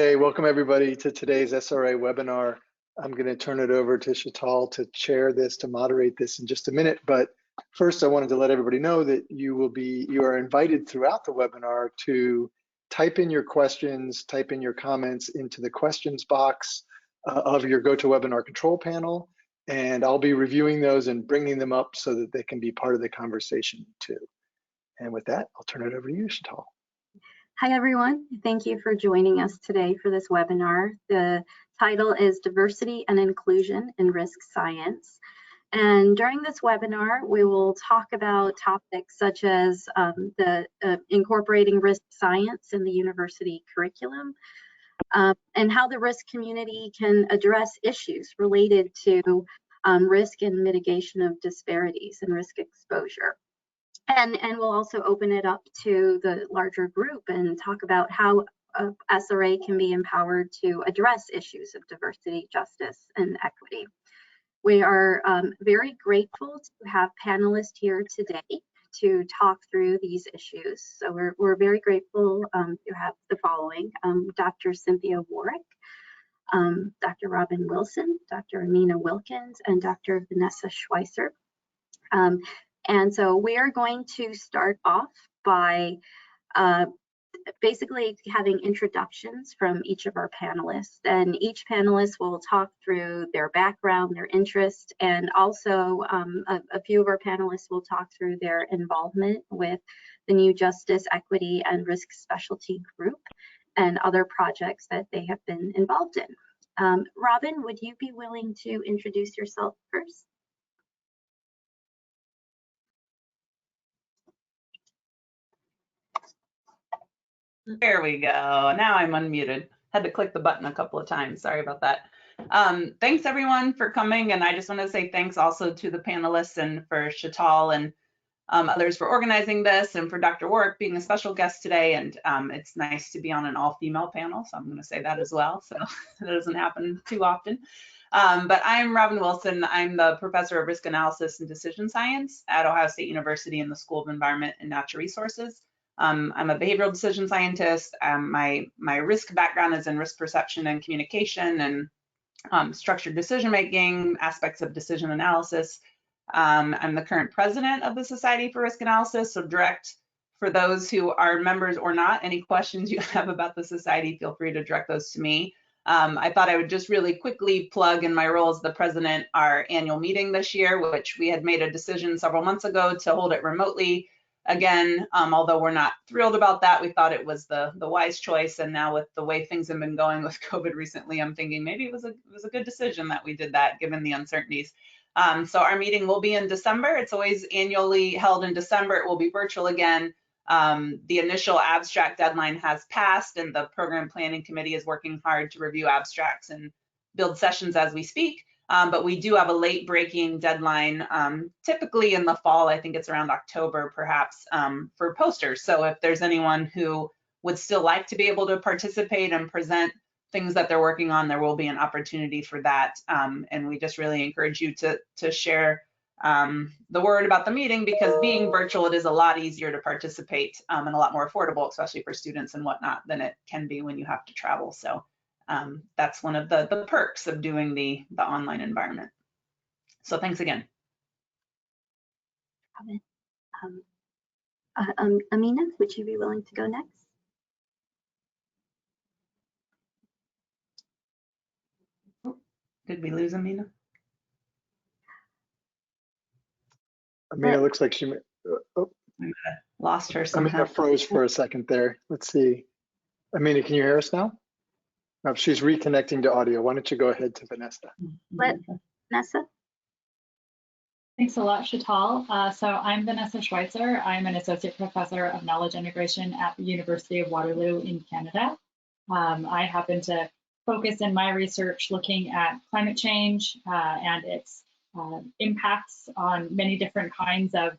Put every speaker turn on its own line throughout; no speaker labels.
Hey, welcome everybody to today's SRA webinar. I'm going to turn it over to Sheetal to chair this, to moderate this in just a minute. But first, I wanted to let everybody know that you are invited throughout the webinar to type in your questions, type in your comments into the questions box of your GoToWebinar control panel. And I'll be reviewing those and bringing them up so that they can be part of the conversation too. And with that, I'll turn it over to you, Sheetal.
Hi, everyone. Thank you for joining us today for this webinar. The title is Diversity and Inclusion in Risk Science. And during this webinar, we will talk about topics such as incorporating risk science in the university curriculum, and how the risk community can address issues related to risk and mitigation of disparities and risk exposure. And we'll also open it up to the larger group and talk about how SRA can be empowered to address issues of diversity, justice, and equity. We are very grateful to have panelists here today to talk through these issues. So we're very grateful to have the following: Dr. Cynthia Warwick, Dr. Robin Wilson, Dr. Amina Wilkins, and Dr. Vanessa Schweitzer. And so we are going to start off by basically having introductions from each of our panelists. And each panelist will talk through their background, their interest, and also a few of our panelists will talk through their involvement with the new Justice, Equity, and Risk Specialty Group and other projects that they have been involved in. Robin, would you be willing to introduce yourself first?
There we go. Now I'm unmuted. Had to click the button a couple of times. Sorry about that. Thanks everyone for coming. And I just want to say thanks also to the panelists and for Sheetal and others for organizing this, and for Dr. Warwick being a special guest today. And it's nice to be on an all-female panel. So I'm going to say that as well. So that doesn't happen too often. But I'm Robin Wilson. I'm the professor of risk analysis and decision science at Ohio State University in the School of Environment and Natural Resources. I'm a behavioral decision scientist. My risk background is in risk perception and communication and structured decision making, aspects of decision analysis. I'm the current president of the Society for Risk Analysis, so direct for those who are members or not. Any questions you have about the society, feel free to direct those to me. I thought I would just really quickly plug in my role as the president our annual meeting this year, which we had made a decision several months ago to hold it remotely. Again, although we're not thrilled about that, we thought it was the wise choice. And now with the way things have been going with COVID recently, I'm thinking maybe it was a good decision that we did that given the uncertainties. So our meeting will be in December. It's always annually held in December. It will be virtual again. The initial abstract deadline has passed, and the program planning committee is working hard to review abstracts and build sessions as we speak. But we do have a late breaking deadline, typically in the fall. I think it's around October, perhaps, for posters. So if there's anyone who would still like to be able to participate and present things that they're working on, there will be an opportunity for that. And we just really encourage you to share the word about the meeting, because being virtual, it is a lot easier to participate and a lot more affordable, especially for students and whatnot, than it can be when you have to travel. So that's one of the perks of doing the online environment. So thanks again.
Amina, would you be willing to go next?
Did we lose Amina?
Amina looks like she
lost her somehow.
Amina froze for a second there. Let's see. Amina, can you hear us now? No, she's reconnecting to audio. Why don't you go ahead to Vanessa?
Vanessa?
Thanks a lot, Sheetal. So I'm Vanessa Schweitzer. I'm an associate professor of knowledge integration at the University of Waterloo in Canada. I happen to focus in my research looking at climate change and its impacts on many different kinds of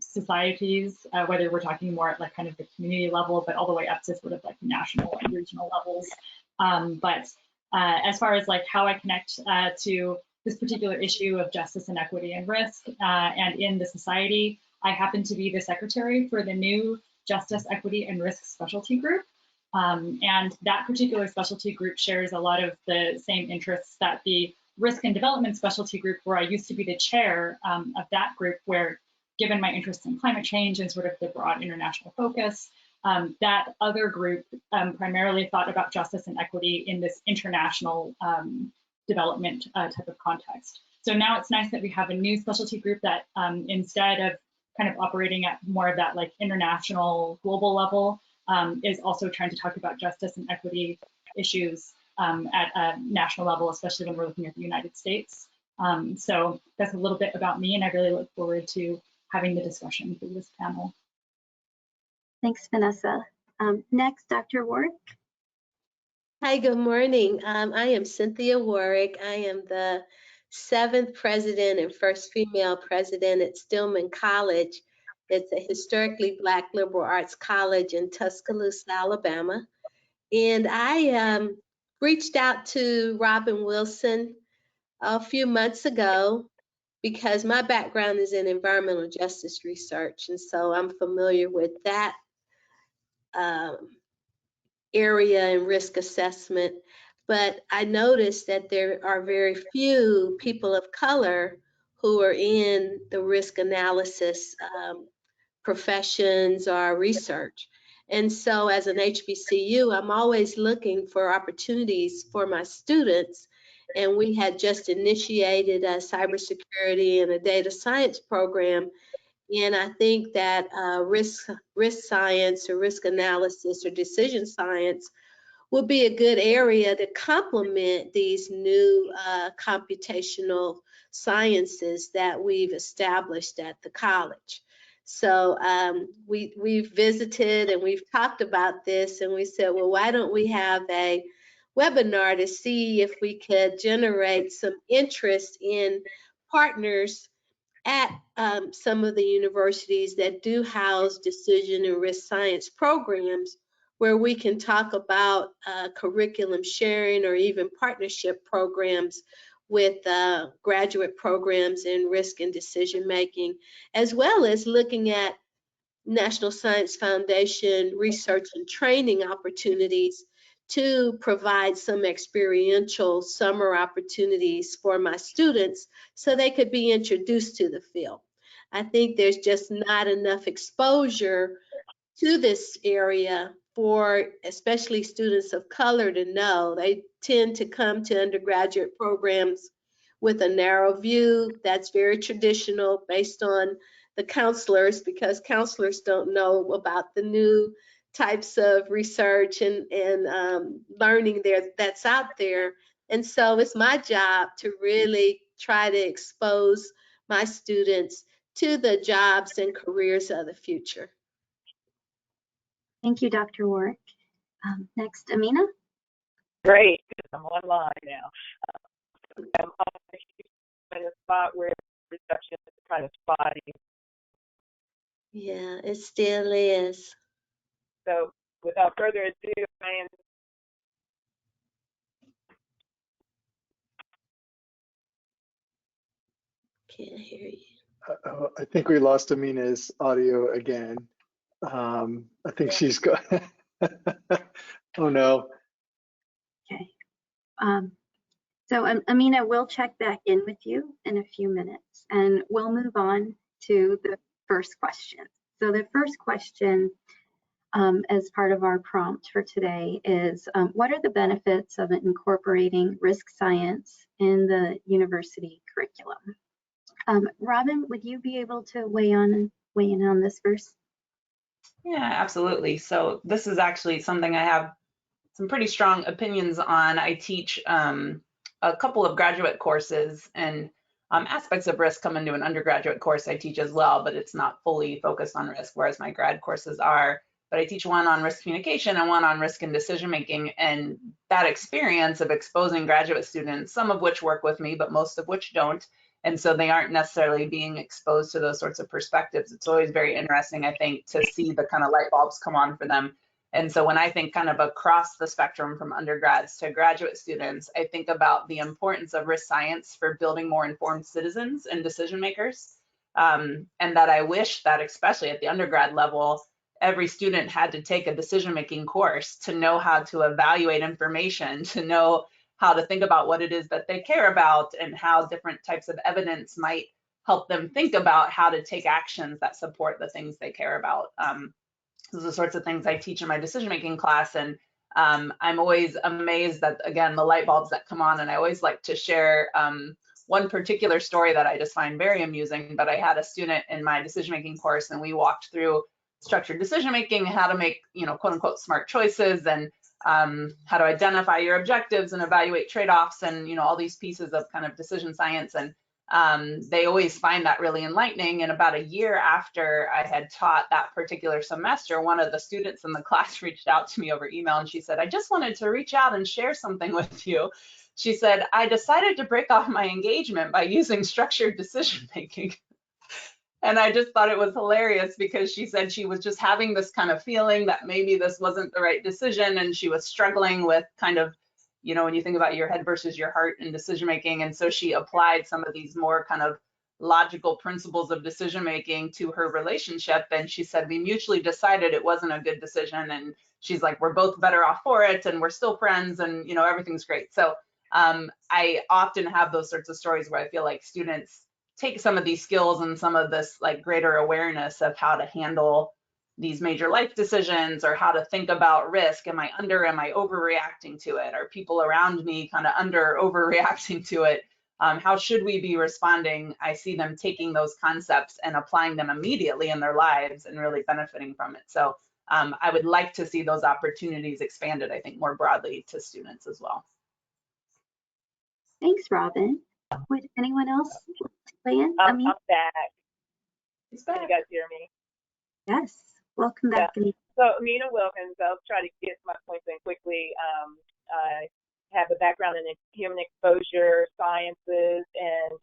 societies, whether we're talking more at like kind of the community level, but all the way up to sort of like national and regional levels. But as far as like how I connect to this particular issue of justice and equity and risk and in the society, I happen to be the secretary for the new Justice, Equity, and Risk Specialty Group. And that particular specialty group shares a lot of the same interests that the risk and development specialty group, where I used to be the chair of that group, where given my interest in climate change and sort of the broad international focus, that other group primarily thought about justice and equity in this international development type of context. So now it's nice that we have a new specialty group that instead of kind of operating at more of that like international global level, is also trying to talk about justice and equity issues at a national level, especially when we're looking at the United States. So that's a little bit about me, and I really look forward to having the discussion through this panel.
Thanks, Vanessa. Next, Dr. Warwick.
Hi, good morning. I am Cynthia Warwick. I am the 7th president and first female president at Stillman College. It's a historically Black liberal arts college in Tuscaloosa, Alabama. And I reached out to Robin Wilson a few months ago because my background is in environmental justice research. And so I'm familiar with that area and risk assessment. But I noticed that there are very few people of color who are in the risk analysis professions or research. And so as an HBCU, I'm always looking for opportunities for my students. And we had just initiated a cybersecurity and a data science program. And I think that risk science or risk analysis or decision science would be a good area to complement these new computational sciences that we've established at the college. So we've visited and we've talked about this, and we said, well, why don't we have a webinar to see if we could generate some interest in partners at some of the universities that do house decision and risk science programs, where we can talk about curriculum sharing or even partnership programs with graduate programs in risk and decision making, as well as looking at National Science Foundation research and training opportunities to provide some experiential summer opportunities for my students so they could be introduced to the field. I think there's just not enough exposure to this area for especially students of color to know. They tend to come to undergraduate programs with a narrow view that's very traditional based on the counselors, because counselors don't know about the new types of research and learning that's out there. And so it's my job to really try to expose my students to the jobs and careers of the future.
Thank you, Dr. Warwick. Next, Amina.
Great, I'm online now. I'm in a spot where reception is kind of spotty.
Yeah, it still is.
So without further ado, I am.
Can't hear you.
I think we lost Amina's audio again. I think she's got, oh no.
Okay. So Amina, we'll check back in with you in a few minutes, and we'll move on to the first question. So the first question, as part of our prompt for today, is what are the benefits of incorporating risk science in the university curriculum? Robin, would you be able to weigh in on this first?
Yeah, absolutely. So this is actually something I have some pretty strong opinions on. I teach a couple of graduate courses, and aspects of risk come into an undergraduate course I teach as well, but it's not fully focused on risk, whereas my grad courses are. But I teach one on risk communication and one on risk and decision making, and that experience of exposing graduate students, some of which work with me, but most of which don't, and so they aren't necessarily being exposed to those sorts of perspectives. It's always very interesting, I think, to see the kind of light bulbs come on for them. And so when I think kind of across the spectrum from undergrads to graduate students, I think about the importance of risk science for building more informed citizens and decision makers. And that I wish that, especially at the undergrad level, every student had to take a decision-making course to know how to evaluate information, to know how to think about what it is that they care about and how different types of evidence might help them think about how to take actions that support the things they care about. Those are the sorts of things I teach in my decision-making class. And I'm always amazed that, again, the light bulbs that come on. And I always like to share one particular story that I just find very amusing. But I had a student in my decision-making course, and we walked through structured decision-making, how to make, quote unquote, smart choices, and how to identify your objectives and evaluate trade-offs, and, all these pieces of kind of decision science. And they always find that really enlightening. And about a year after I had taught that particular semester, one of the students in the class reached out to me over email, and she said, I just wanted to reach out and share something with you. She said, I decided to break off my engagement by using structured decision making. And I just thought it was hilarious, because she said she was just having this kind of feeling that maybe this wasn't the right decision, and she was struggling with kind of, when you think about your head versus your heart in decision making. And so she applied some of these more kind of logical principles of decision making to her relationship. And she said, we mutually decided it wasn't a good decision. And she's like, we're both better off for it, and we're still friends, and everything's great. So I often have those sorts of stories where I feel like students take some of these skills and some of this like greater awareness of how to handle these major life decisions, or how to think about risk. Am I overreacting to it? Are people around me kind of overreacting to it? How should we be responding? I see them taking those concepts and applying them immediately in their lives and really benefiting from it. So I would like to see those opportunities expanded, I think, more broadly to students as well.
Thanks, Robin. Would anyone else like to weigh in?
I'm back.
It's
Can
back.
you guys hear me?
Yes, welcome back.
Yeah. So Amina Wilkins, I'll try to get my points in quickly. I have a background in human exposure sciences, and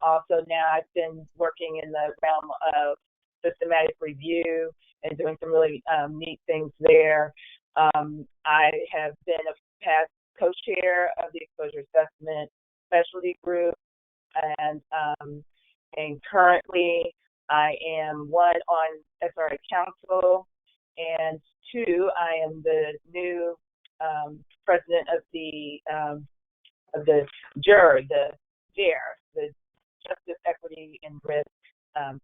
also now I've been working in the realm of systematic review and doing some really neat things there. I have been a past co-chair of the exposure assessment specialty group, and currently I am one on SRA Council, and two, I am the new president of the JER, the Justice, Equity, and Risk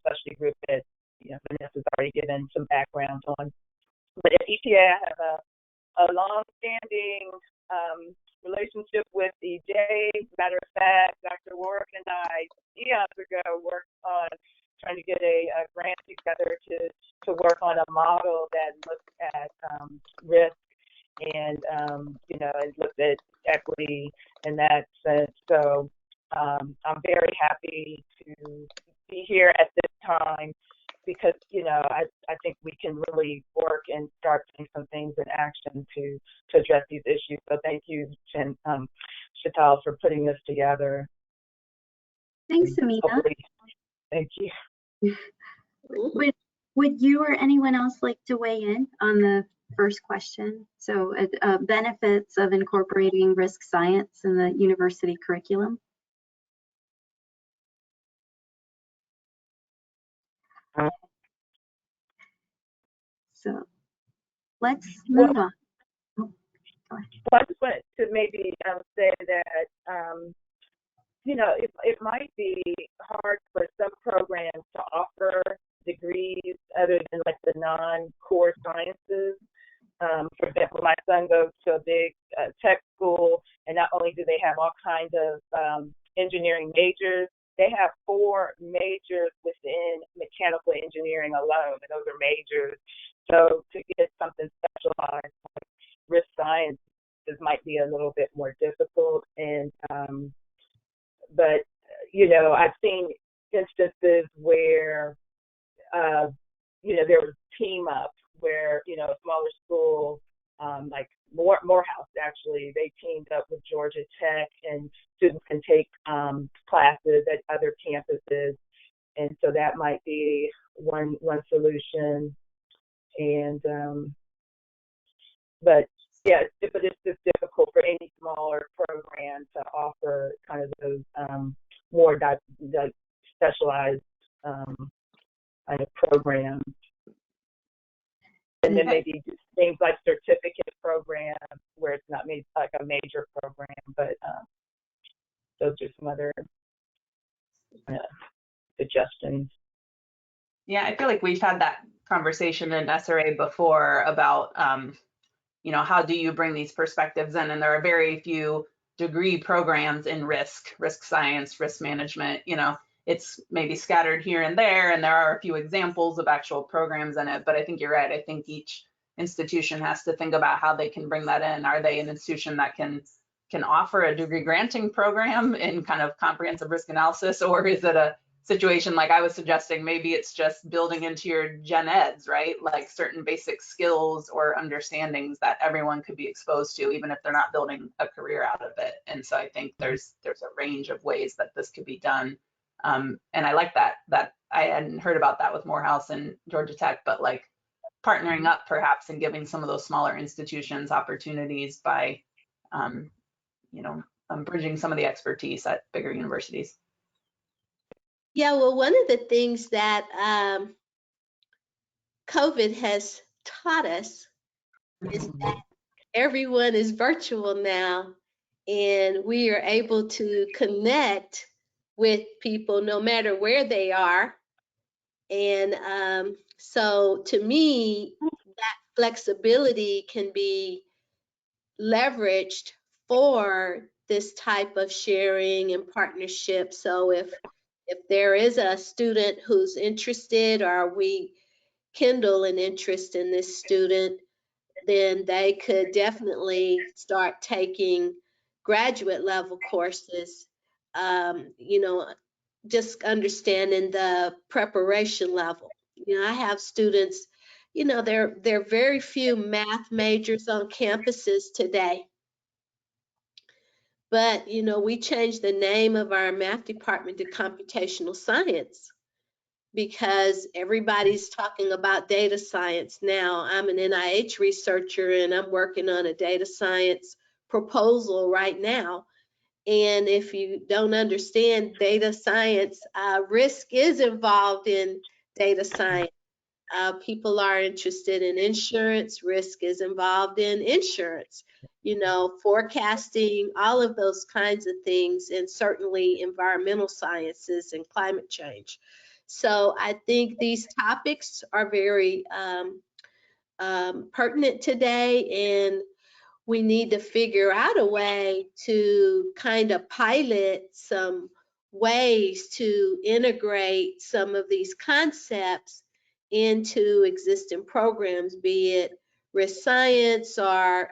specialty group that Vanessa's already given some background on. But at EPA, I have a long-standing relationship with EJ. Matter of fact, Dr. Warwick and I, eons ago, worked on trying to get a grant together to work on a model that looked at risk and and looked at equity in that sense. So I'm very happy to be here at this time, because I think we can really work and start putting some things in action to address these issues. So thank you, Chantal, for putting this together.
Thanks, Amina.
Thank you.
Would you or anyone else like to weigh in on the first question? So benefits of incorporating risk science in the university curriculum? So let's move on. Oh,
well, I just wanted to maybe say that, it might be hard for some programs to offer degrees other than like the non-core sciences. For example, my son goes to a big tech school, and not only do they have all kinds of engineering majors, they have 4 majors within mechanical engineering alone, and those are majors. So to get something specialized like risk sciences might be a little bit more difficult. And but I've seen instances where there was team up where a smaller school like Morehouse, actually, they teamed up with Georgia Tech, and students can take classes at other campuses, and so that might be one solution. And but yeah, but it's just difficult for any smaller program to offer kind of those more specialized kind of programs. and then maybe do things like certificate programs where it's not made like a major program, but those are some other suggestions.
Yeah, I feel like we've had that conversation in SRA before about, you know, how do you bring these perspectives in? And there are very few degree programs in risk science, risk management. You know, it's maybe scattered here and there are a few examples of actual programs in it. But I think you're right. I think each institution has to think about how they can bring that in. Are they an institution that can offer a degree granting program in kind of comprehensive risk analysis, or is it a situation like I was suggesting, maybe it's just building into your gen eds, right? Like certain basic skills or understandings that everyone could be exposed to, even if they're not building a career out of it. And so I think there's a range of ways that this could be done. And I like that I hadn't heard about that with Morehouse and Georgia Tech, but like partnering up perhaps and giving some of those smaller institutions opportunities by, you know, bridging some of the expertise at bigger universities.
Yeah, well, one of the things that COVID has taught us is that everyone is virtual now, and we are able to connect with people no matter where they are. And so to me, that flexibility can be leveraged for this type of sharing and partnership. So if there is a student who's interested, or we kindle an interest in this student, then they could definitely start taking graduate level courses, you know, just understanding the preparation level. You know, I have students, you know, there are very few math majors on campuses today. But, you know, we changed the name of our math department to computational science because everybody's talking about data science now. I'm an NIH researcher and I'm working on a data science proposal right now. And if you don't understand data science, risk is involved in data science. People are interested in insurance, risk is involved in insurance, you know, forecasting, all of those kinds of things, and certainly environmental sciences and climate change. So I think these topics are very pertinent today, and we need to figure out a way to kind of pilot some ways to integrate some of these concepts into existing programs, be it risk science or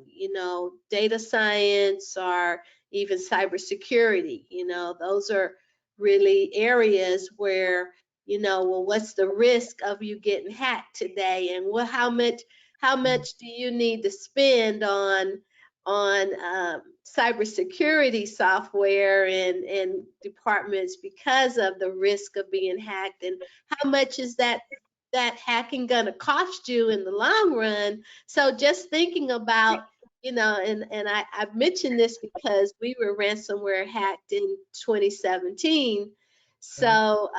you know, data science, or even cybersecurity. You know, those are really areas where, you know, well, what's the risk of you getting hacked today, and how much do you need to spend on cybersecurity software and departments because of the risk of being hacked, and how much is that hacking going to cost you in the long run? So just thinking about, you know, and I mentioned this because we were ransomware hacked in 2017. So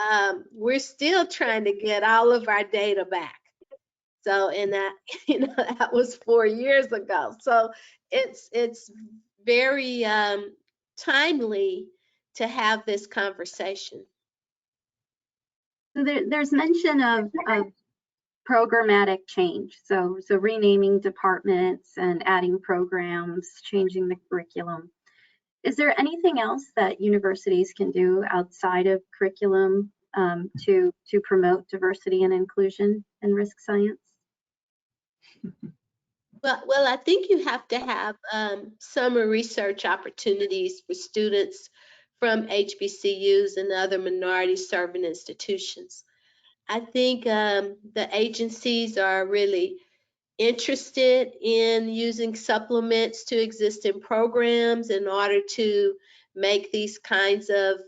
we're still trying to get all of our data back. So, and that, you know, that was 4 years ago. So it's very timely to have this conversation.
So there's mention of programmatic change. So renaming departments and adding programs, changing the curriculum. Is there anything else that universities can do outside of curriculum to promote diversity and inclusion in risk science?
Well, I think you have to have summer research opportunities for students from HBCUs and other minority serving institutions. I think the agencies are really interested in using supplements to existing programs in order to make these kinds of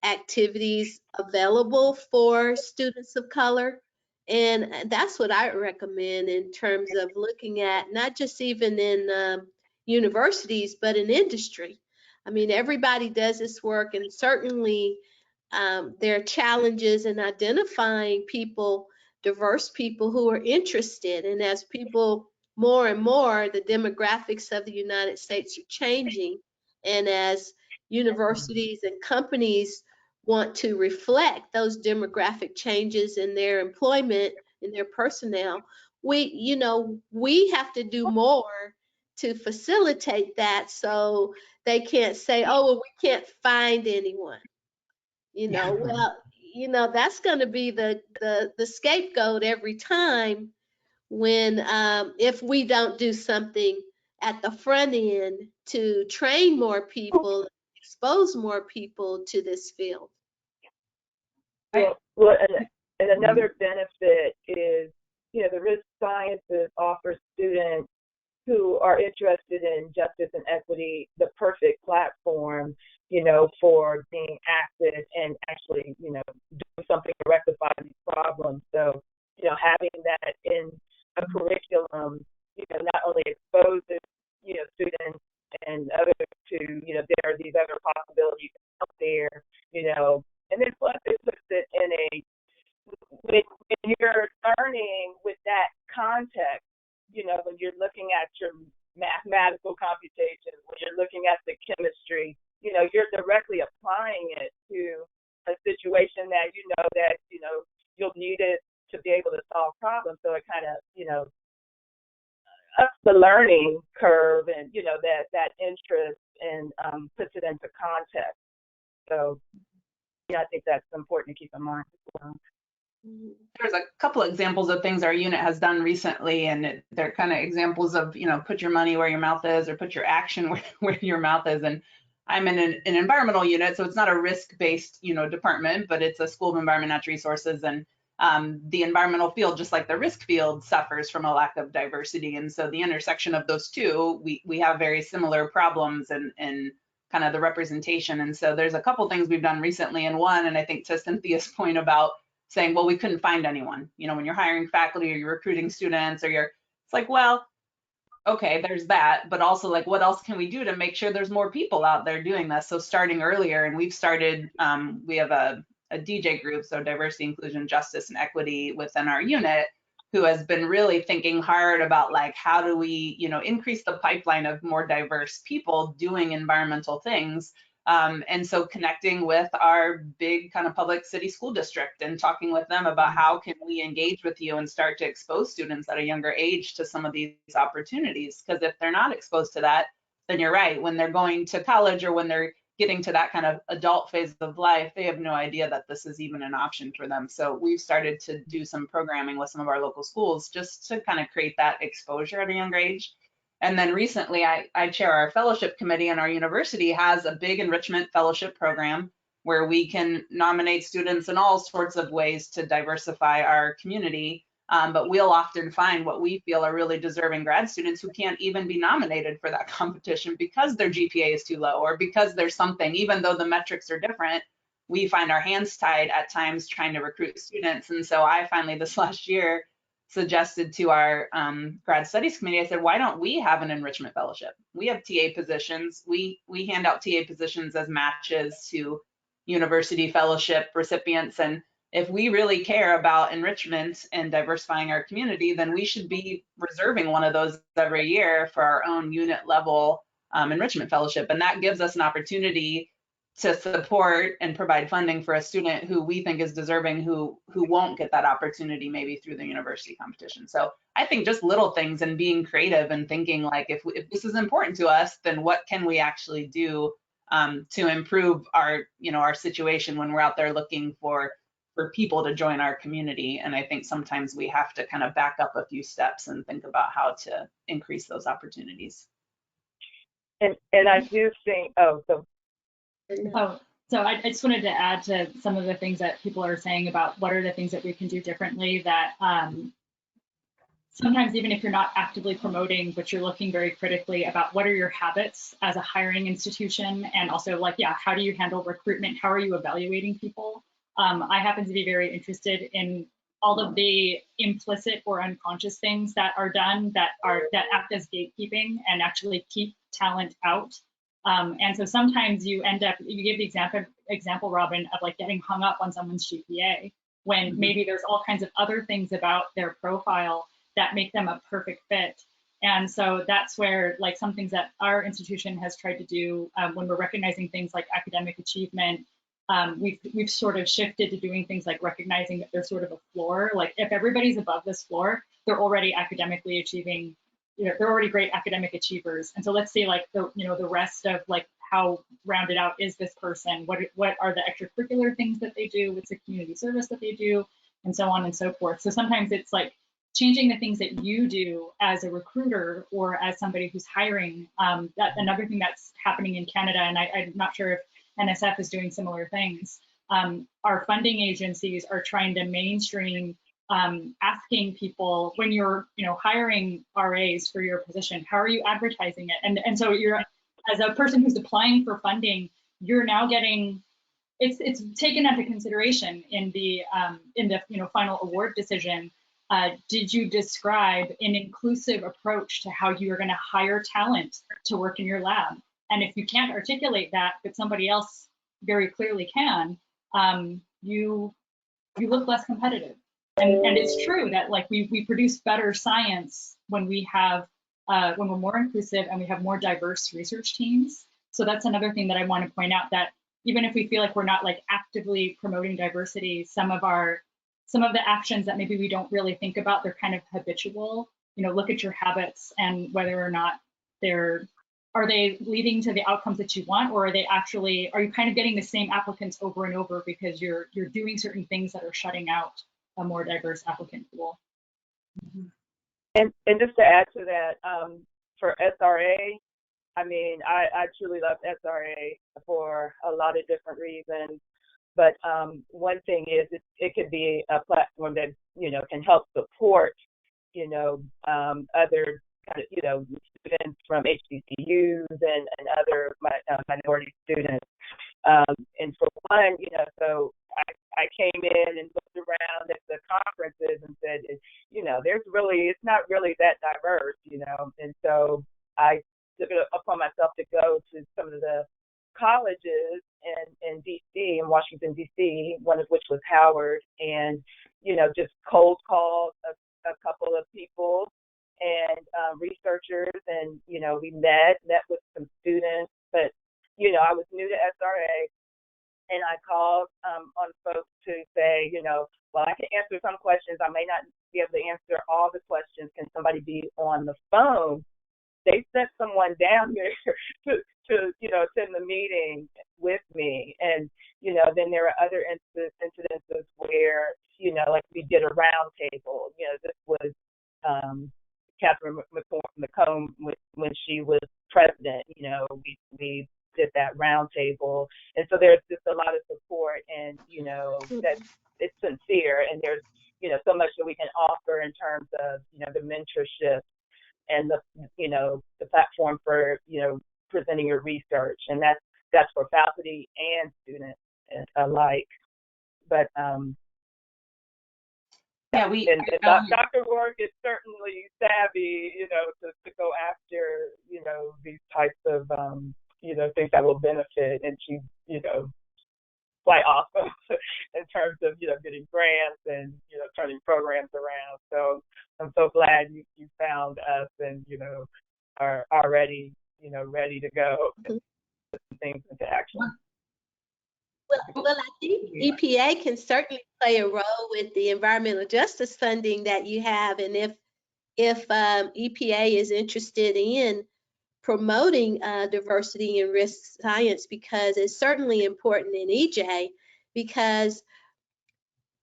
activities available for students of color. And that's what I recommend in terms of looking at not just even in universities, but in industry. I mean, everybody does this work, and certainly there are challenges in identifying people diverse people who are interested. And as people more and more, the demographics of the United States are changing. And as universities and companies want to reflect those demographic changes in their employment, in their personnel, we have to do more to facilitate that, so they can't say, oh, well, we can't find anyone. Well, that's going to be the scapegoat every time when if we don't do something at the front end to train more people, expose more people to this field.
Well, and another benefit is, the risk sciences offer students who are interested in justice and equity the perfect platform, for being active and actually, doing something to rectify these problems. So, having that in a curriculum, not only exposes, students and others to, there are these other possibilities out there, and then plus it puts it in when you're learning with that context, when you're looking at your mathematical computations, when you're looking at the chemistry, you're directly applying it to a situation that you'll need it to be able to solve problems. So it kind of, ups the learning curve and, that interest and puts it into context. So, I think that's important to keep in mind as well.
There's a couple of examples of things our unit has done recently, and they're kind of examples of, put your money where your mouth is, or put your action where your mouth is. And I'm in an environmental unit, so it's not a risk-based, department, but it's a School of Environment and Natural Resources. And the environmental field, just like the risk field, suffers from a lack of diversity. And so the intersection of those two, we have very similar problems and kind of the representation. And so there's a couple things we've done recently. And one, and I think to Cynthia's point about saying, well, we couldn't find anyone, when you're hiring faculty or you're recruiting students, it's like, well, okay, there's that, but also like, what else can we do to make sure there's more people out there doing this? So starting earlier, and we've started, we have a DJ group, so diversity, inclusion, justice, and equity within our unit, who has been really thinking hard about like, how do we, increase the pipeline of more diverse people doing environmental things. And so connecting with our big kind of public city school district and talking with them about how can we engage with you and start to expose students at a younger age to some of these opportunities. Because if they're not exposed to that, then you're right. When they're going to college or when they're getting to that kind of adult phase of life, they have no idea that this is even an option for them. So we've started to do some programming with some of our local schools just to kind of create that exposure at a younger age. And then recently, I chair our fellowship committee, and our university has a big enrichment fellowship program where we can nominate students in all sorts of ways to diversify our community. But we'll often find what we feel are really deserving grad students who can't even be nominated for that competition because their GPA is too low, or because there's something, even though the metrics are different, we find our hands tied at times trying to recruit students. And so I finally this last year suggested to our grad studies committee, I said, why don't we have an enrichment fellowship? We have TA positions. We hand out TA positions as matches to university fellowship recipients. And if we really care about enrichment and diversifying our community, then we should be reserving one of those every year for our own unit level enrichment fellowship. And that gives us an opportunity to support and provide funding for a student who we think is deserving, who won't get that opportunity maybe through the university competition. So I think just little things and being creative and thinking like, if this is important to us, then what can we actually do to improve our, our situation when we're out there looking for people to join our community. And I think sometimes we have to kind of back up a few steps and think about how to increase those opportunities.
And I do think,
So I just wanted to add to some of the things that people are saying about what are the things that we can do differently, that sometimes even if you're not actively promoting, but you're looking very critically about what are your habits as a hiring institution, and also like, how do you handle recruitment? How are you evaluating people? I happen to be very interested in all of the implicit or unconscious things that are done that act as gatekeeping and actually keep talent out. And so sometimes you end up, you give the example, Robin, of like getting hung up on someone's GPA. when maybe there's all kinds of other things about their profile that make them a perfect fit. And so that's where, like, some things that our institution has tried to do when we're recognizing things like academic achievement, we've sort of shifted to doing things like recognizing that there's sort of a floor. Like, if everybody's above this floor, they're already academically achieving, they're already great academic achievers. And so let's see, like, the rest of, like, how rounded out is this person? What are the extracurricular things that they do? What's the community service that they do? And so on and so forth. So sometimes it's like changing the things that you do as a recruiter or as somebody who's hiring. That another thing that's happening in Canada, and I'm not sure if NSF is doing similar things. Our funding agencies are trying to mainstream asking people, when you're hiring RAs for your position, how are you advertising it? And so you're, as a person who's applying for funding, you're now getting, it's taken into consideration in the final award decision. Did you describe an inclusive approach to how you are going to hire talent to work in your lab? And if you can't articulate that, but somebody else very clearly can, you look less competitive. And it's true that, like, we produce better science when we have when we're more inclusive and we have more diverse research teams. So that's another thing that I want to point out, that even if we feel like we're not, like, actively promoting diversity, some of the actions that maybe we don't really think about, they're kind of habitual. Look at your habits and whether or not are they leading to the outcomes that you want, or are you kind of getting the same applicants over and over because you're doing certain things that are shutting out a more diverse applicant pool.
And just to add to that, for SRA, I mean, I truly love SRA for a lot of different reasons. But one thing is it could be a platform that, can help support, other kind of, students from HBCUs and other minority students. And for one, so I came in and looked around at the conferences and said, it's not really that diverse, and so I took it upon myself to go to some of the colleges in DC, in Washington, DC, one of which was Howard, and, just cold called a couple of people and researchers, and, we met with some students, but, I was new to SRA, and I called on folks to say, well, I can answer some questions. I may not be able to answer all the questions. Can somebody be on the phone? They sent someone down here to attend the meeting with me. And, then there are other incidences where, like we did a round table. This was Catherine McComb when she was president. We did that round table. And so there's just a lot of support, and, that it's sincere, and there's, so much that we can offer in terms of, the mentorship and the platform for, presenting your research. And that's for faculty and students alike. But Dr. Rourke is certainly savvy, to go after, these types of, things that will benefit. And she's, quite awesome in terms of, getting grants and, turning programs around. So I'm so glad you found us and, are already, ready to go and put some things into action.
Well, I think EPA can certainly play a role with the environmental justice funding that you have. And if EPA is interested in promoting diversity and risk science, because it's certainly important in EJ, because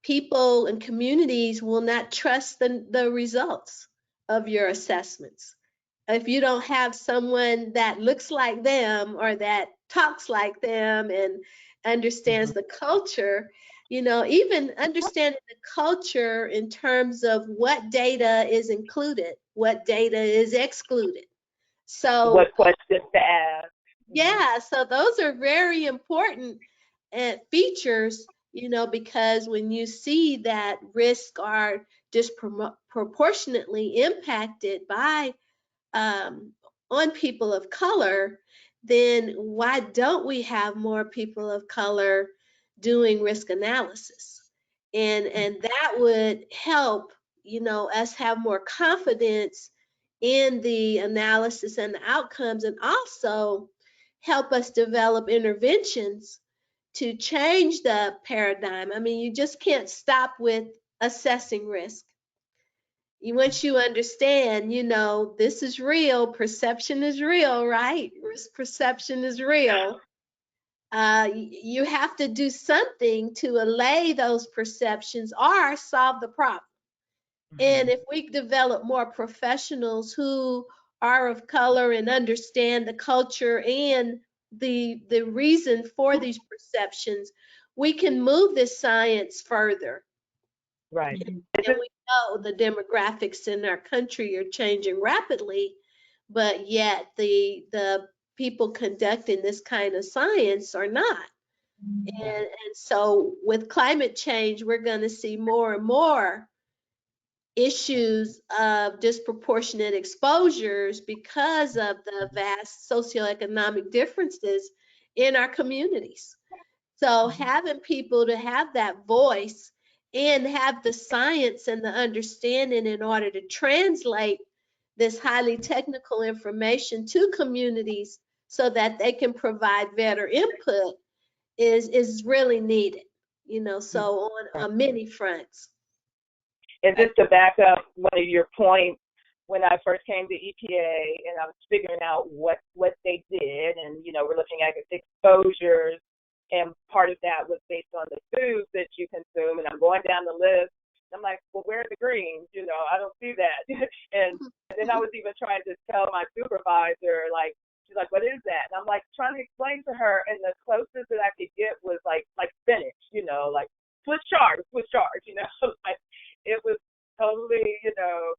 people and communities will not trust the results of your assessments. If you don't have someone that looks like them or that talks like them and understands the culture, even understanding the culture in terms of what data is included, what data is excluded. So
what questions to ask.
Yeah, so those are very important features, because when you see that risks are disproportionately impacted by on people of color, then why don't we have more people of color doing risk analysis? And that would help, you know, us have more confidence in the analysis and the outcomes, and also help us develop interventions to change the paradigm. I mean, you just can't stop with assessing risk. Once you understand, you know, this is real, perception is real, right? Risk perception is real. You have to do something to allay those perceptions or solve the problem. And if we develop more professionals who are of color and understand the culture and the reason for these perceptions, we can move this science further.
Right.
And we know the demographics in our country are changing rapidly, but yet the people conducting this kind of science are not. And so with climate change, we're going to see more and more issues of disproportionate exposures because of the vast socioeconomic differences in our communities. So having people to have that voice and have the science and the understanding in order to translate this highly technical information to communities so that they can provide better input is really needed, you know, so on many fronts.
And just to back up one of your points, when I first came to EPA and I was figuring out what they did, and you know, we're looking at exposures, and part of that was based on the foods that you consume, and I'm going down the list. I'm like, well, where are the greens? You know, I don't see that. And then I was even trying to tell my supervisor, like, she's like, what is that? And I'm like trying to explain to her, and the closest that I could get was like spinach, you know, like Swiss chard, you know, like it was totally, you know,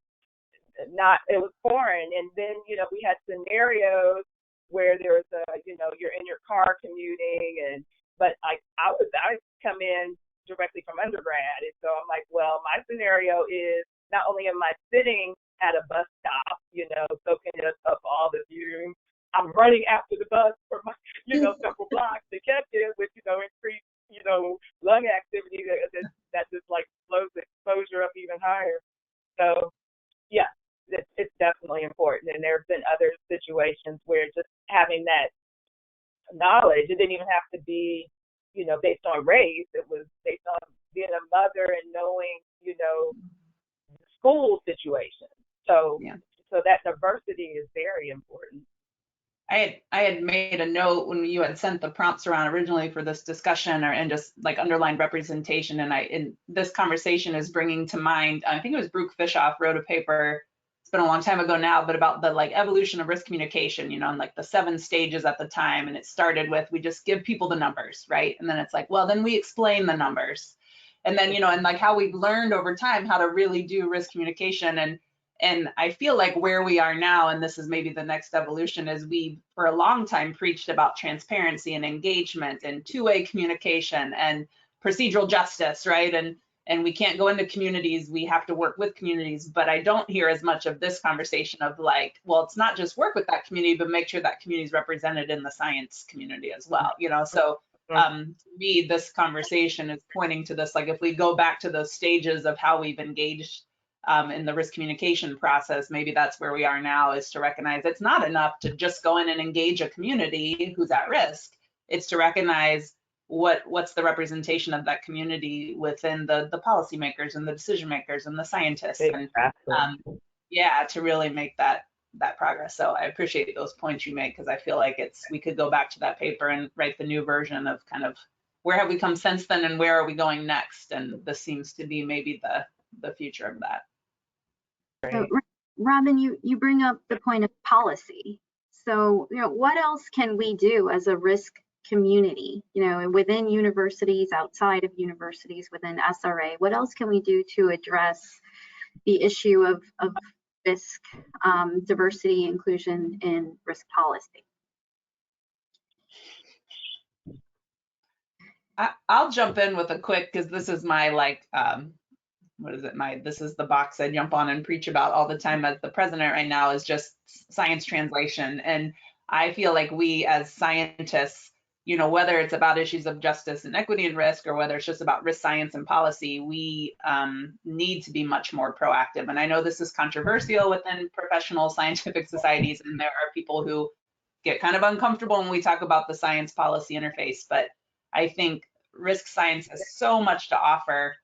it was foreign. And then, you know, we had scenarios where there was you know, you're in your car commuting, but I come in directly from undergrad, and so I'm like, well, my scenario is not only am I sitting at a bus stop, you know, soaking up all the fumes, I'm running after the bus for my, you know, several blocks to catch it, with, you know, increased, you know, lung activity that just like blows the exposure up even higher. So yeah, it's definitely important. And there have been other situations where just having that knowledge, it didn't even have to be, you know, based on race. It was based on being a mother and knowing, you know, school situation. So
Yeah.
So that diversity is very important.
I had made a note when you had sent the prompts around originally for this discussion, and just like underlined representation. And this conversation is bringing to mind, I think it was Brooke Fischoff wrote a paper, it's been a long time ago now, but about the like evolution of risk communication, you know, and like the 7 stages at the time. And it started with, we just give people the numbers, right? And then it's like, well, then we explain the numbers. And then, you know, and like how we've learned over time how to really do risk communication. And I feel like where we are now, and this is maybe the next evolution, is we for a long time preached about transparency and engagement and two-way communication and procedural justice, right? And we can't go into communities, we have to work with communities. But I don't hear as much of this conversation of like, well, it's not just work with that community, but make sure that community is represented in the science community as well, you know? So to me, this conversation is pointing to this, like if we go back to those stages of how we've engaged in the risk communication process, maybe that's where we are now, is to recognize it's not enough to just go in and engage a community who's at risk. It's to recognize what's the representation of that community within the policymakers and the decision makers and the scientists. And yeah, to really make that progress. So I appreciate those points you make, because I feel like we could go back to that paper and write the new version of kind of where have we come since then and where are we going next. And this seems to be maybe the future of that.
So, Robin, you bring up the point of policy. So, you know, what else can we do as a risk community, you know, within universities, outside of universities, within SRA? What else can we do to address the issue of risk, diversity, inclusion in risk policy?
I'll jump in with a quick, because this is my like, this is the box I jump on and preach about all the time as the president right now, is just science translation. And I feel like we as scientists, whether it's about issues of justice and equity and risk, or whether it's just about risk science and policy, we need to be much more proactive. And I know this is controversial within professional scientific societies, and there are people who get kind of uncomfortable when we talk about the science policy interface, but I think risk science has so much to offer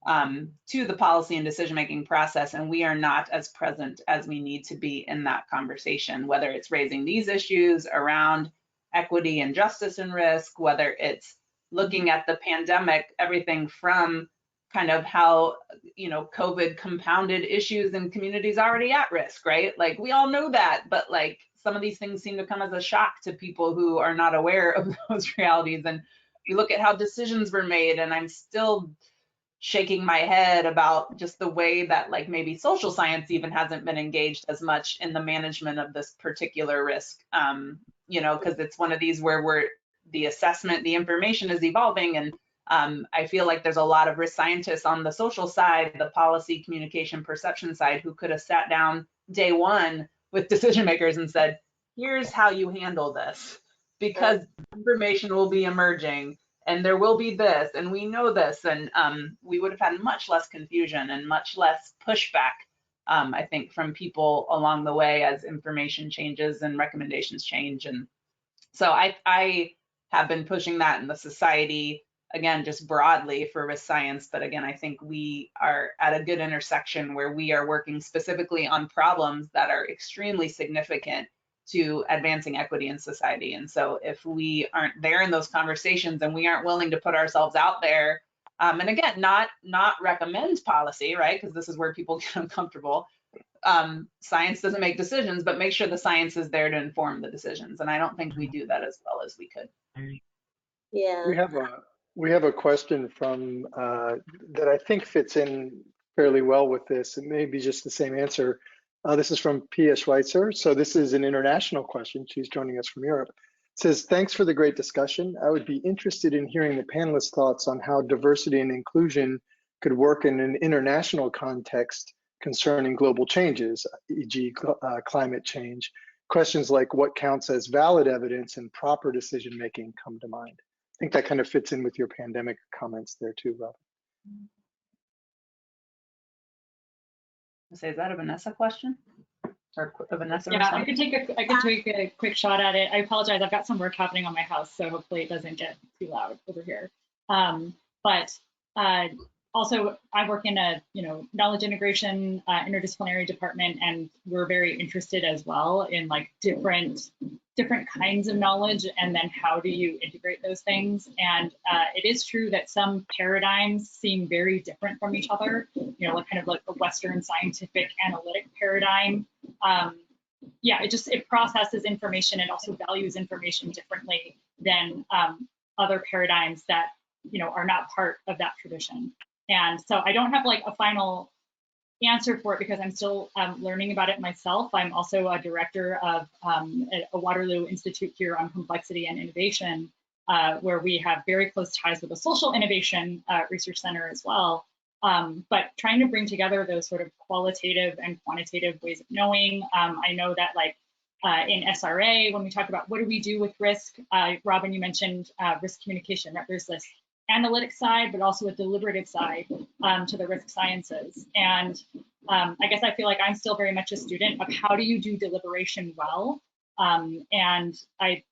to the policy and decision-making process, and we are not as present as we need to be in that conversation, whether it's raising these issues around equity and justice and risk, whether it's looking at the pandemic, everything from kind of how, COVID compounded issues in communities already at risk, right? Like, we all know that, but like some of these things seem to come as a shock to people who are not aware of those realities. And you look at how decisions were made, and I'm still shaking my head about just the way that like maybe social science even hasn't been engaged as much in the management of this particular risk, because it's one of these where the assessment, the information is evolving, and I feel like there's a lot of risk scientists on the social side, the policy, communication, perception side, who could have sat down day one with decision makers and said, here's how you handle this, because information will be emerging and there will be this, and we know this, and we would have had much less confusion and much less pushback, I think, from people along the way as information changes and recommendations change. And so I have been pushing that in the society, again, just broadly for risk science. But again, I think we are at a good intersection where we are working specifically on problems that are extremely significant to advancing equity in society. And so if we aren't there in those conversations and we aren't willing to put ourselves out there, and again, not recommend policy, right? Because this is where people get uncomfortable. Science doesn't make decisions, but make sure the science is there to inform the decisions. And I don't think we do that as well as we could.
Yeah.
We have a question from that I think fits in fairly well with this. It may be just the same answer. This is from Pia Schweitzer. So this is an international question. She's joining us from Europe. It says, thanks for the great discussion. I would be interested in hearing the panelists' thoughts on how diversity and inclusion could work in an international context concerning global changes, e.g. Climate change. Questions like what counts as valid evidence and proper decision-making come to mind. I think that kind of fits in with your pandemic comments there too, Rob.
Is that a Vanessa question? Or a Vanessa
Yeah,
response?
I could take a quick shot at it. I apologize. I've got some work happening on my house, so hopefully it doesn't get too loud over here. Also, I work in a knowledge integration interdisciplinary department, and we're very interested as well in like different kinds of knowledge, and then how do you integrate those things. And it is true that some paradigms seem very different from each other. Like kind of like a Western scientific analytic paradigm. It processes information and also values information differently than other paradigms that are not part of that tradition. And so I don't have like a final answer for it because I'm still learning about it myself. I'm also a director of a Waterloo Institute here on complexity and innovation, where we have very close ties with a social innovation research center as well. But trying to bring together those sort of qualitative and quantitative ways of knowing. I know that like in SRA, when we talk about what do we do with risk, Robin, you mentioned risk communication, that there's this analytic side, but also a deliberative side to the risk sciences. And I guess I feel like I'm still very much a student of how do you do deliberation well. And I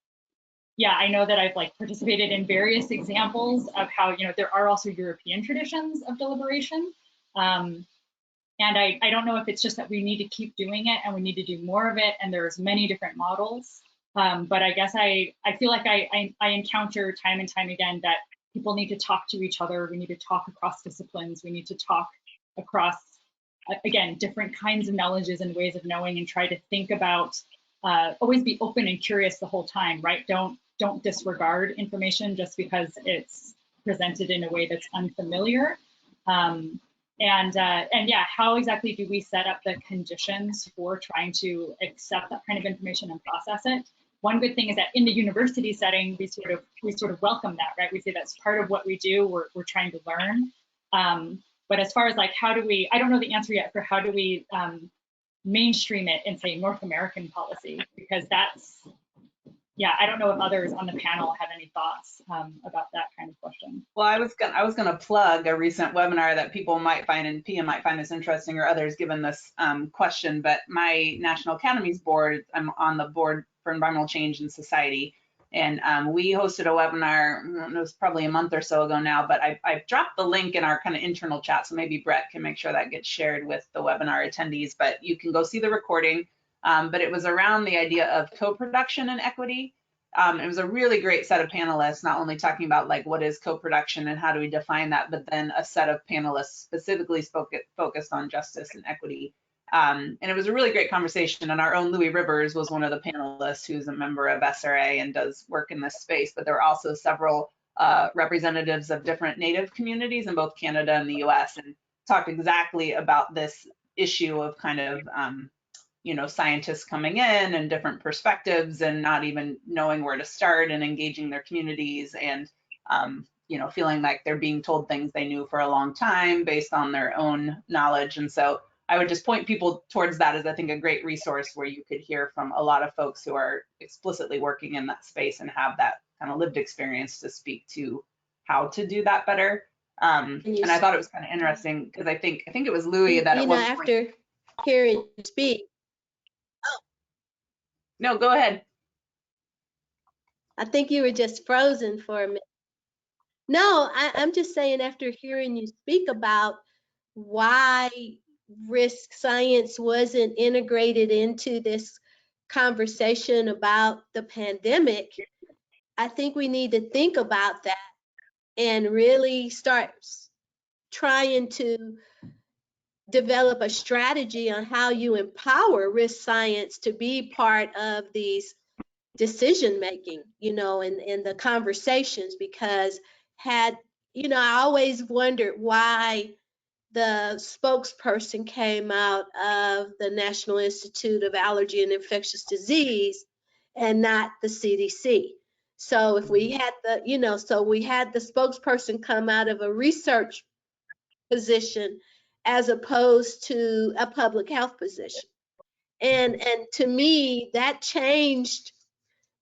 know that I've like participated in various examples of how, there are also European traditions of deliberation. And I don't know if it's just that we need to keep doing it and we need to do more of it. And there's many different models. But I guess I feel like I encounter time and time again that people need to talk to each other. We need to talk across disciplines. We need to talk across, again, different kinds of knowledges and ways of knowing, and try to think about, always be open and curious the whole time, right? Don't disregard information just because it's presented in a way that's unfamiliar. And how exactly do we set up the conditions for trying to accept that kind of information and process it? One good thing is that in the university setting, we sort of welcome that, right? We say that's part of what we do. We're trying to learn. But as far as like how do we, I don't know the answer yet for how do we mainstream it in say North American policy, because that's yeah, I don't know if others on the panel have any thoughts about that kind of question.
Well, I was gonna plug a recent webinar that people might find, and Pia might find this interesting, or others given this question, but my National Academies board, I'm on the board for environmental change in society. And we hosted a webinar, it was probably a month or so ago now, but I've dropped the link in our kind of internal chat, so maybe Brett can make sure that gets shared with the webinar attendees, but you can go see the recording. But it was around the idea of co-production and equity. It was a really great set of panelists, not only talking about like what is co-production and how do we define that, but then a set of panelists specifically focused on justice and equity. And it was a really great conversation. And our own Louis Rivers was one of the panelists who's a member of SRA and does work in this space. But there were also several representatives of different Native communities in both Canada and the US, and talked exactly about this issue of kind of you know, scientists coming in and different perspectives and not even knowing where to start and engaging their communities, and you know, feeling like they're being told things they knew for a long time based on their own knowledge. And so I would just point people towards that as, I think, a great resource where you could hear from a lot of folks who are explicitly working in that space and have that kind of lived experience to speak to how to do that better. And I thought it was kind of interesting because I think it was Louis that
you
at
know,
one
after
point.
hearing you speak,
No, go ahead.
I think you were just frozen for a minute. No, I'm just saying, after hearing you speak about why risk science wasn't integrated into this conversation about the pandemic, I think we need to think about that and really start trying to develop a strategy on how you empower risk science to be part of these decision making, you know, in the conversations. Because you know, I always wondered why the spokesperson came out of the National Institute of Allergy and Infectious Disease and not the CDC. So if we had you know, so we had the spokesperson come out of a research position as opposed to a public health position. And to me, that changed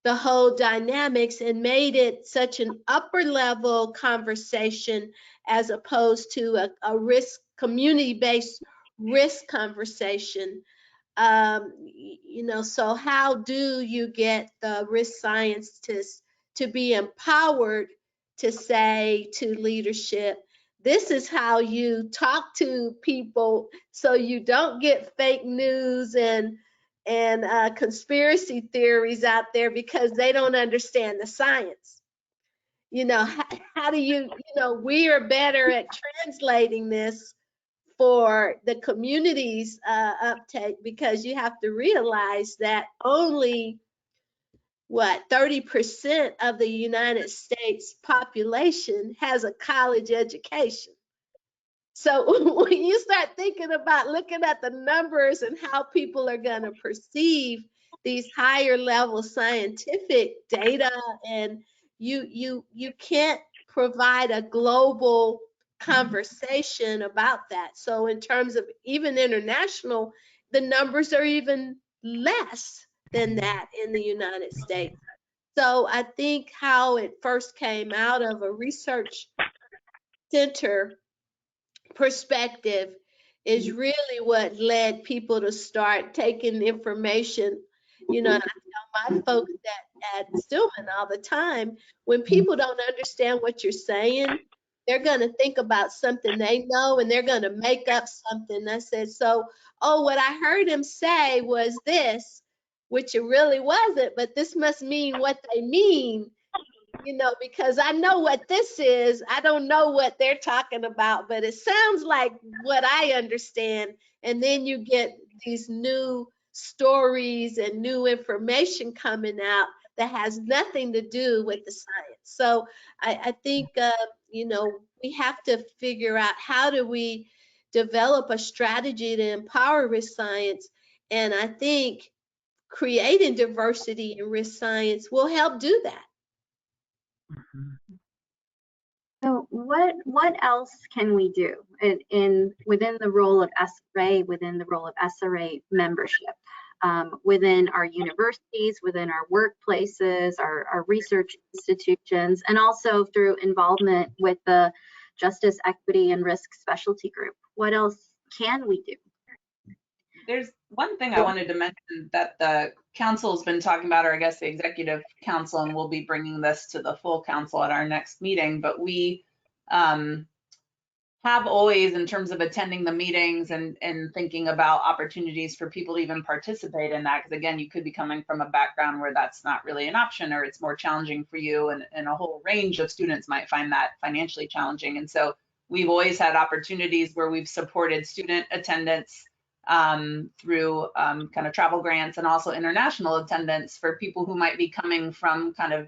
the whole dynamics and made it such an upper level conversation as opposed to a risk, community-based risk conversation. You know, so how do you get the risk scientists to be empowered to say to leadership, this is how you talk to people so you don't get fake news and conspiracy theories out there because they don't understand the science. You know, how do you know, we are better at translating this for the community's uptake, because you have to realize that only 30% of the United States population has a college education. So when you start thinking about looking at the numbers and how people are going to perceive these higher level scientific data, and you can't provide a global conversation about that. So in terms of even international, the numbers are even less than that in the United States. So I think how it first came out of a research center perspective is really what led people to start taking information. You know, and I tell my folks that at Stillman all the time, when people don't understand what you're saying, they're going to think about something they know and they're going to make up something. I said, so, oh, what I heard him say was this, which it really wasn't, but this must mean what they mean. You know, because I know what this is. I don't know what they're talking about, but it sounds like what I understand. And then you get these new stories and new information coming out that has nothing to do with the science. So I think, you know, we have to figure out how do we develop a strategy to empower risk science. And I think creating diversity in risk science will help do that.
So what else can we do within the role of SRA, within the role of SRA membership? within our universities, within our workplaces, our research institutions, and also through involvement with the Justice, Equity, and Risk Specialty Group. What else can we do?
There's one thing I wanted to mention that the council's been talking about, or I guess the executive council, and we'll be bringing this to the full council at our next meeting, but we have always, in terms of attending the meetings and thinking about opportunities for people to even participate in that, because again, you could be coming from a background where that's not really an option, or it's more challenging for you, and a whole range of students might find that financially challenging. And so we've always had opportunities where we've supported student attendance through kind of travel grants, and also international attendance for people who might be coming from kind of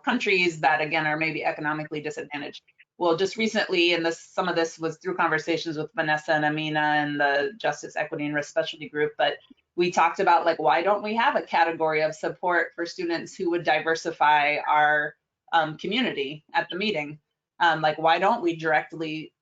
countries that again are maybe economically disadvantaged. Well, just recently, and some of this was through conversations with Vanessa and Amina and the Justice, Equity, and Risk Specialty Group, but we talked about, like, why don't we have a category of support for students who would diversify our community at the meeting? Like, why don't we directly,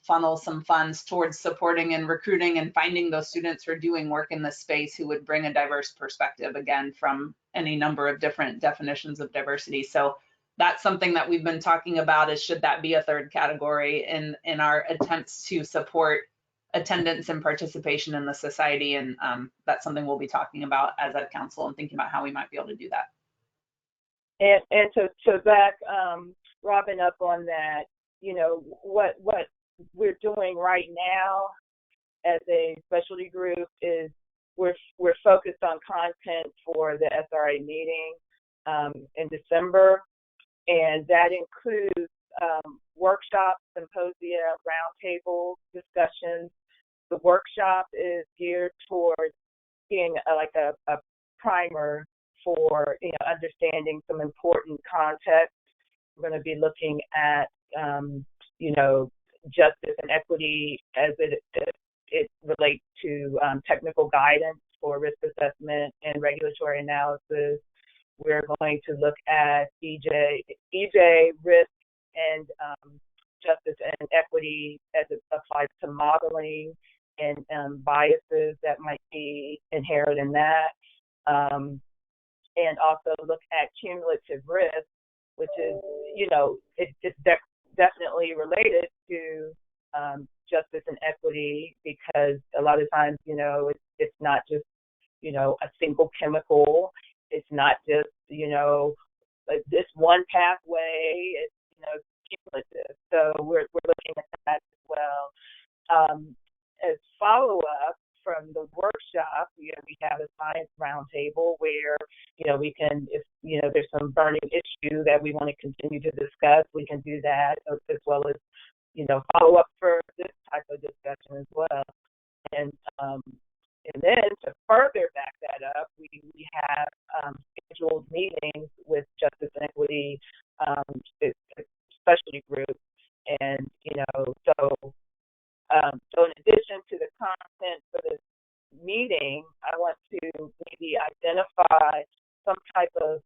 funnel some funds towards supporting and recruiting and finding those students who are doing work in this space who would bring a diverse perspective, again, from any number of different definitions of diversity. So that's something that we've been talking about, is should that be a third category in our attempts to support attendance and participation in the society. And that's something we'll be talking about as a council and thinking about how we might be able to do that.
And to back Robin up on that, what we're doing right now as a specialty group is we're focused on content for the SRA meeting in December. And that includes workshops, symposia, roundtable discussions. The workshop is geared towards being like a primer for understanding some important context. We're going to be looking at justice and equity as it relates to technical guidance for risk assessment and regulatory analysis. We're going to look at EJ risk and justice and equity as it applies to modeling and biases that might be inherent in that. And also look at cumulative risk, which is, it's definitely related to justice and equity, because a lot of times, it's not just, a single chemical. It's not just, like this one pathway. It's, cumulative. So we're looking at that as well. As follow-up from the workshop, we have a science roundtable where, we can, if, there's some burning issue that we want to continue to discuss, we can do that, as well as, follow-up for this type of discussion as well. And then to further back that up, we have scheduled meetings with Justice and Equity Specialty Group. And, so in addition to the content for this meeting, I want to maybe identify some type of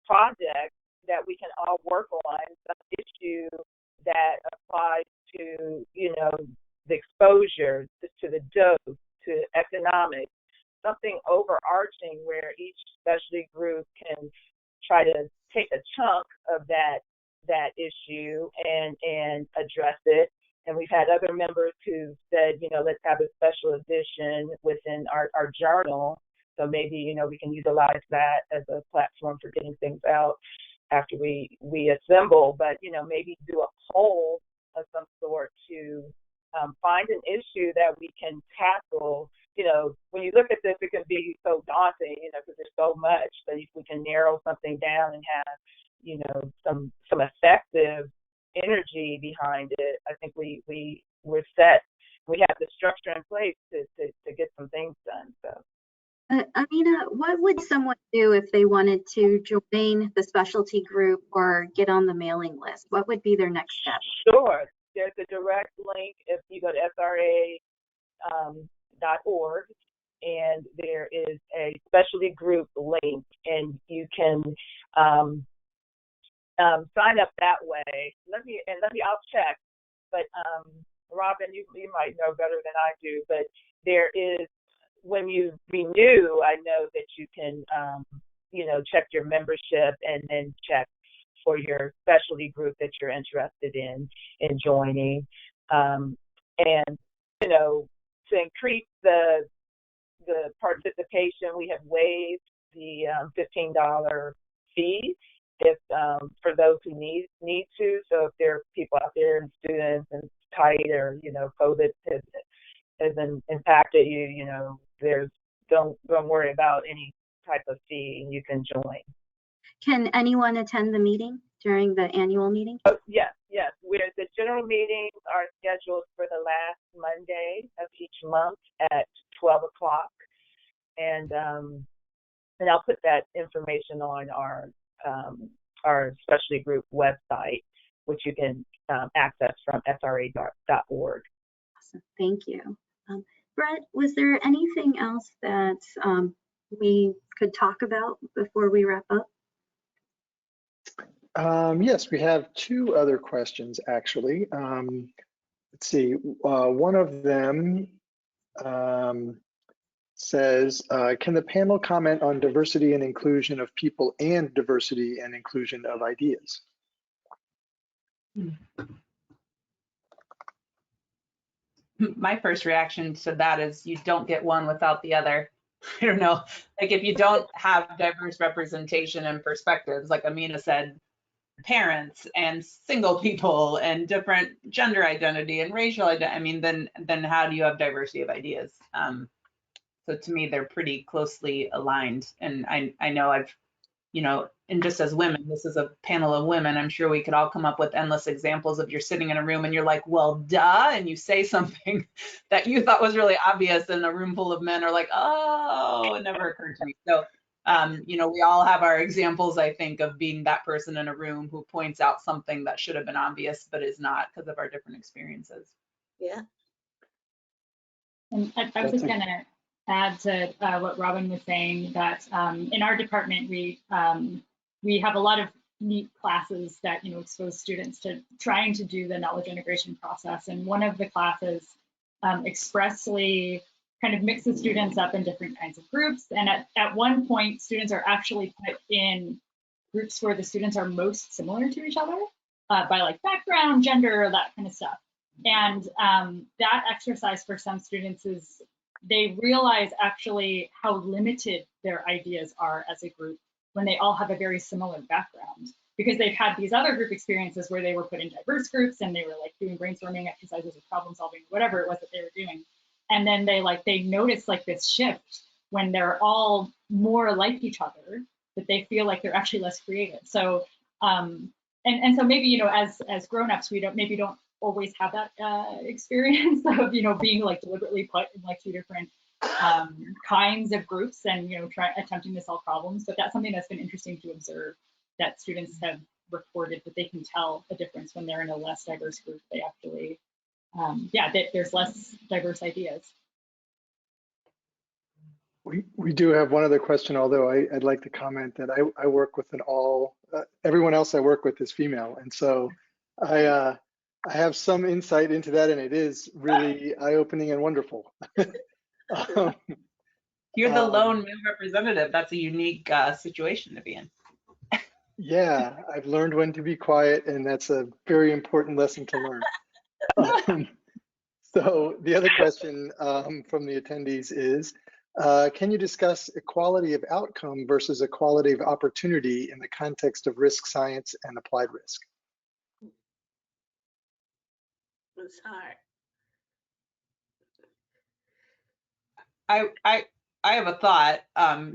project that we can all work on, some issue that applies to, the exposure, to the dose, to economics, something overarching where each specialty group can try to take a chunk of that issue and address it. And we've had other members who said, let's have a special edition within our journal. So maybe, we can utilize that as a platform for getting things out after we assemble, but, maybe do a poll of some sort to find an issue that we can tackle. When you look at this, it can be so daunting, because there's so much, but if we can narrow something down and have, some effective energy behind it, I think we're set. We have the structure in place to get some things done. So.
Amina, what would someone do if they wanted to join the specialty group or get on the mailing list? What would be their next step?
Sure. There's a direct link if you go to SRA.org, and there is a specialty group link, and you can sign up that way. I'll check. But Robin, you might know better than I do, but there is when you renew, I know that you can, check your membership and then check for your specialty group that you're interested in joining. And, to increase the participation, we have waived the $15 fee if for those who need to. So if there are people out there and students and it's tight, or COVID has impacted you, don't worry about any type of fee, and you can join.
Can anyone attend the meeting during the annual meeting?
Oh, yes. The general meetings are scheduled for the last Monday of each month at 12 o'clock. And I'll put that information on our specialty group website, which you can access from SRA.org.
Awesome. Thank you. Brett, was there anything else that we could talk about before we wrap up?
Yes, we have two other questions, actually. Let's see. One of them says, can the panel comment on diversity and inclusion of people and diversity and inclusion of ideas?
My first reaction to that is you don't get one without the other. I don't know, like if you don't have diverse representation and perspectives, like Amina said, parents and single people and different gender identity and racial identity, I mean, then how do you have diversity of ideas? So to me, they're pretty closely aligned. And I know I've, and just as women, this is a panel of women, I'm sure we could all come up with endless examples of you're sitting in a room and you're like, well, duh, and you say something that you thought was really obvious, and a room full of men are like, oh, it never occurred to me. So, we all have our examples, I think, of being that person in a room who points out something that should have been obvious, but is not because of our different experiences.
Yeah.
And I was just going to add to what Robin was saying, that in our department, we have a lot of neat classes that expose students to trying to do the knowledge integration process. And one of the classes expressly kind of mixes students up in different kinds of groups. And at one point, students are actually put in groups where the students are most similar to each other by like background, gender, that kind of stuff. And that exercise for some students is, they realize actually how limited their ideas are as a group when they all have a very similar background, because they've had these other group experiences where they were put in diverse groups and they were like doing brainstorming exercises or problem solving, whatever it was that they were doing. And then they notice like this shift when they're all more like each other, that they feel like they're actually less creative. So and so maybe as grown-ups we don't always have that experience of being like deliberately put in like two different kinds of groups and attempting to solve problems. But that's something that's been interesting to observe, that students have reported that they can tell a difference when they're in a less diverse group. They actually there's less diverse ideas.
We do have one other question, although I'd like to comment that I work with everyone else I work with is female. And so I have some insight into that, and it is really eye-opening and wonderful.
You're the lone male representative. That's a unique situation to be in.
Yeah, I've learned when to be quiet, and that's a very important lesson to learn. So the other question from the attendees is, can you discuss equality of outcome versus equality of opportunity in the context of risk science and applied risk?
It's hard.
I have a thought,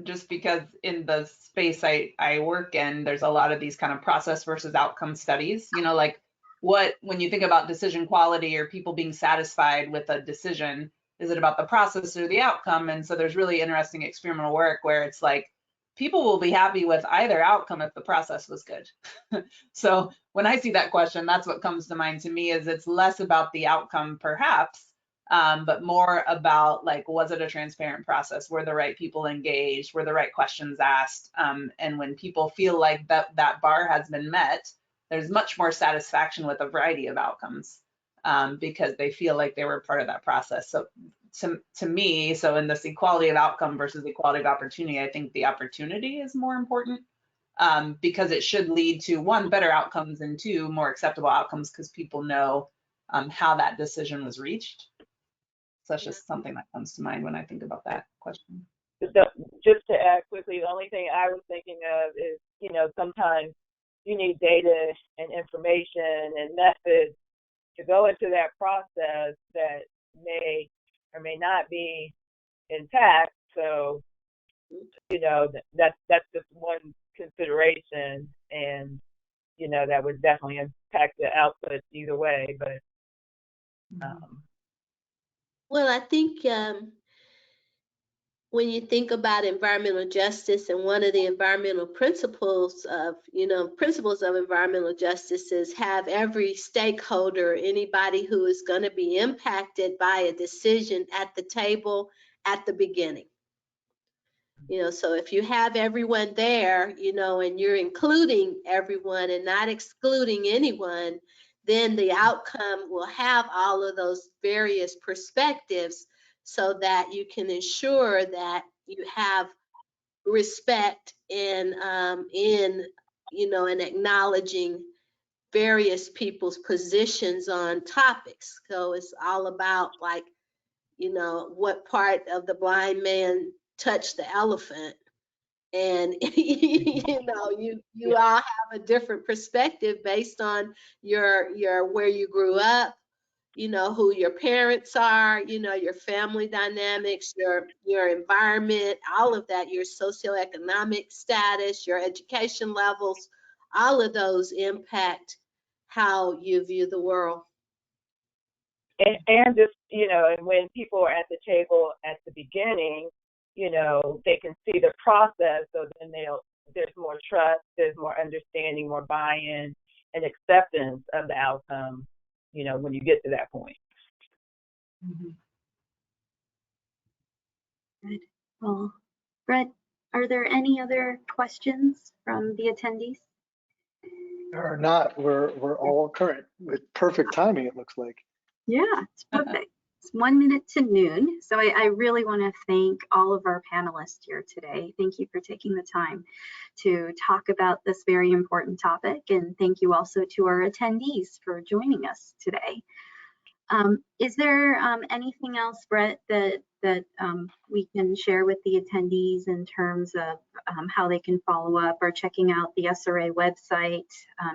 just because in the space I work in, there's a lot of these kind of process versus outcome studies, like when you think about decision quality or people being satisfied with a decision, is it about the process or the outcome? And so there's really interesting experimental work where it's like, people will be happy with either outcome if the process was good. So when I see that question, that's what comes to mind to me, is it's less about the outcome perhaps, but more about like, was it a transparent process? Were the right people engaged? Were the right questions asked? And when people feel like that bar has been met, there's much more satisfaction with a variety of outcomes, because they feel like they were part of that process. So to me, so in this equality of outcome versus equality of opportunity, I think the opportunity is more important, because it should lead to, one, better outcomes, and two, more acceptable outcomes, because people know how that decision was reached. So that's just something that comes to mind when I think about that question.
Just to add quickly, the only thing I was thinking of is, sometimes you need data and information and methods to go into that process that may or may not be intact. So, that's just one consideration, and that would definitely impact the output either way. But
well, I think when you think about environmental justice, and one of the environmental principles of environmental justice is have every stakeholder, anybody who is going to be impacted by a decision at the table at the beginning. So if you have everyone there, and you're including everyone and not excluding anyone, then the outcome will have all of those various perspectives, so that you can ensure that you have respect in acknowledging various people's positions on topics. So it's all about, like, what part of the blind man touched the elephant, and you all have a different perspective based on your where you grew up, who your parents are, your family dynamics, your environment, all of that, your socioeconomic status, your education levels, all of those impact how you view the world.
And just, and when people are at the table at the beginning, they can see the process, so then there's more trust, there's more understanding, more buy-in and acceptance of the outcome, when you get to that point.
Good. Well, Brett, are there any other questions from the attendees?
There are not. We're all current with perfect timing, it looks like.
Yeah, it's perfect. It's 1 minute to noon. So I really want to thank all of our panelists here today. Thank you for taking the time to talk about this very important topic. And thank you also to our attendees for joining us today. Is there anything else, Brett, that we can share with the attendees in terms of how they can follow up, or checking out the SRA website,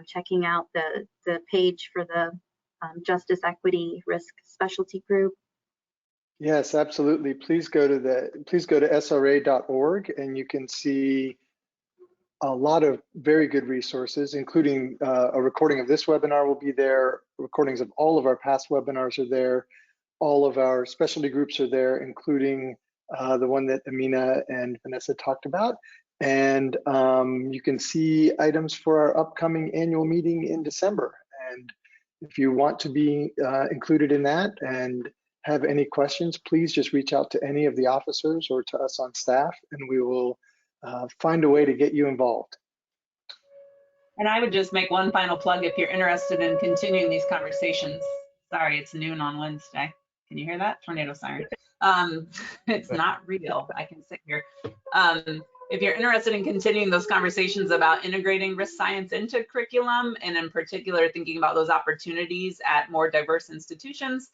checking out the page for the Justice, Equity, Risk Specialty Group?
Yes, absolutely. Please go to sra.org, and you can see a lot of very good resources, including a recording of this webinar will be there. Recordings of all of our past webinars are there. All of our specialty groups are there, including the one that Amina and Vanessa talked about. And you can see items for our upcoming annual meeting in December. And if you want to be included in that and have any questions, please just reach out to any of the officers or to us on staff, and we will find a way to get you involved.
And I would just make one final plug if you're interested in continuing these conversations. Sorry, it's noon on Wednesday. Can you hear that? Tornado siren. It's not real. I can sit here. If you're interested in continuing those conversations about integrating risk science into curriculum, and in particular thinking about those opportunities at more diverse institutions,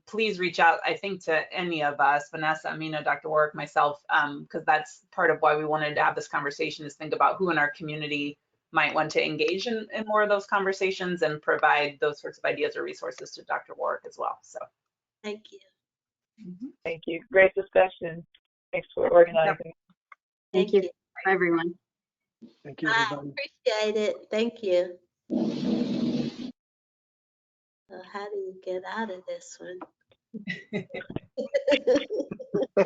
please reach out, I think, to any of us, Vanessa, Amina, Dr. Warwick, myself, because that's part of why we wanted to have this conversation, is think about who in our community might want to engage in more of those conversations and provide those sorts of ideas or resources to Dr. Warwick as well. So
Thank you.
Thank you. Great discussion. Thanks for organizing.
Thank you, everyone.
Thank you,
I
everybody.
appreciate it. Thank you. So how do you get out of this one?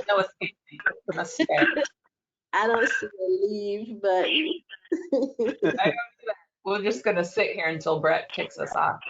no escape. Must stay.
I don't see a leave button.
We're just gonna sit here until Brett kicks us off.